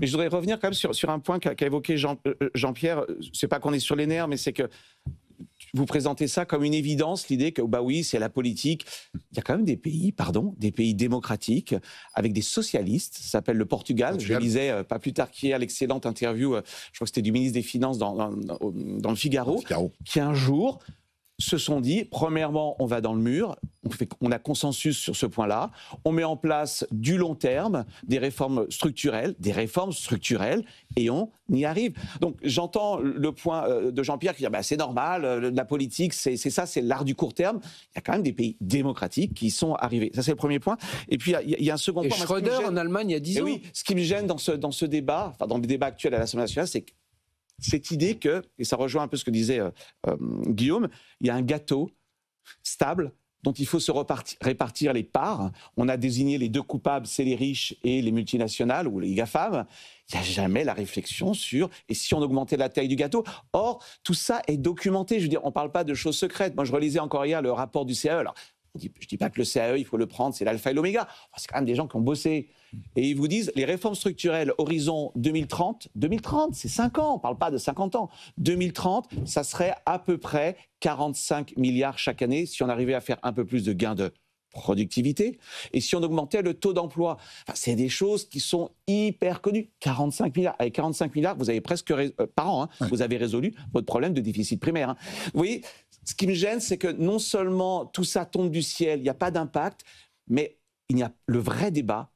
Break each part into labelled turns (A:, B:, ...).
A: Mais je voudrais revenir quand même sur un point qu'a évoqué Jean-Pierre. C'est pas qu'on est sur les nerfs, mais c'est que vous présentez ça comme une évidence, l'idée que, bah oui, c'est la politique. Il y a quand même des pays démocratiques, avec des socialistes, ça s'appelle le Portugal. Je lisais pas plus tard qu'hier l'excellente interview, je crois que c'était du ministre des Finances dans le Figaro, qui un jour se sont dit, premièrement, on va dans le mur, on a consensus sur ce point-là, on met en place du long terme, des réformes structurelles, et on y arrive. Donc j'entends le point de Jean-Pierre qui dit, bah, c'est normal, la politique, c'est ça, c'est l'art du court terme. Il y a quand même des pays démocratiques qui sont arrivés. Ça, c'est le premier point. Et puis, il y a un second point.
B: Et Schröder, en Allemagne, il y a 10 ans.
A: Oui, ce qui me gêne dans ce débat, enfin, dans le débat actuel à l'Assemblée nationale, c'est que cette idée que, et ça rejoint un peu ce que disait Guillaume, il y a un gâteau stable dont il faut se répartir les parts. On a désigné les deux coupables, c'est les riches et les multinationales ou les GAFAM. Il n'y a jamais la réflexion sur et si on augmentait la taille du gâteau. Or, tout ça est documenté. Je veux dire, on ne parle pas de choses secrètes. Moi, je relisais encore hier le rapport du CAE. Alors, je ne dis pas que le CAE, il faut le prendre, c'est l'alpha et l'oméga. C'est quand même des gens qui ont bossé. Et ils vous disent, les réformes structurelles, horizon 2030, c'est 5 ans, on ne parle pas de 50 ans. 2030, ça serait à peu près 45 milliards chaque année si on arrivait à faire un peu plus de gains de productivité et si on augmentait le taux d'emploi. Enfin, c'est des choses qui sont hyper connues. 45 milliards. Avec 45 milliards, vous avez presque, par an, vous avez résolu votre problème de déficit primaire. Vous voyez, ce qui me gêne, c'est que non seulement tout ça tombe du ciel, il n'y a pas d'impact, mais le vrai débat,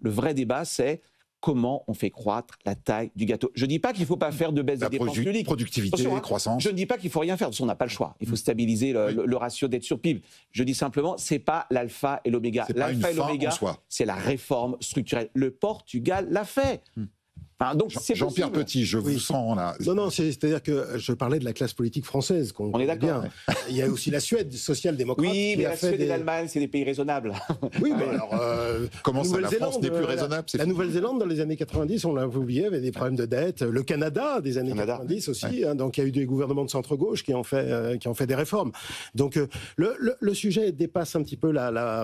A: c'est comment on fait croître la taille du gâteau. Je ne dis pas qu'il ne faut pas faire de baisse des dépenses publiques.
C: Productivité, croissance.
A: Je ne dis pas qu'il ne faut rien faire, de toute façon, on n'a pas le choix. Il faut stabiliser le ratio dette sur PIB. Je dis simplement, ce n'est pas l'alpha et l'oméga. L'alpha et l'oméga, c'est la réforme structurelle. Le Portugal l'a fait. Enfin, donc
C: Jean-Pierre Petit, je vous sens là.
D: Non, c'est-à-dire que je parlais de la classe politique française.
A: On est d'accord.
D: Il y a aussi la Suède, social-démocrate.
A: Oui, mais la Suède et l'Allemagne, c'est des pays raisonnables.
D: Oui, mais alors.
C: Comment ça, la France n'est plus raisonnable?
D: La Nouvelle-Zélande, dans les années 90, on l'a oublié, avait des problèmes de dette. Le Canada, des années 90 aussi. Donc il y a eu des gouvernements de centre-gauche qui ont fait des réformes. Donc le sujet dépasse un petit peu la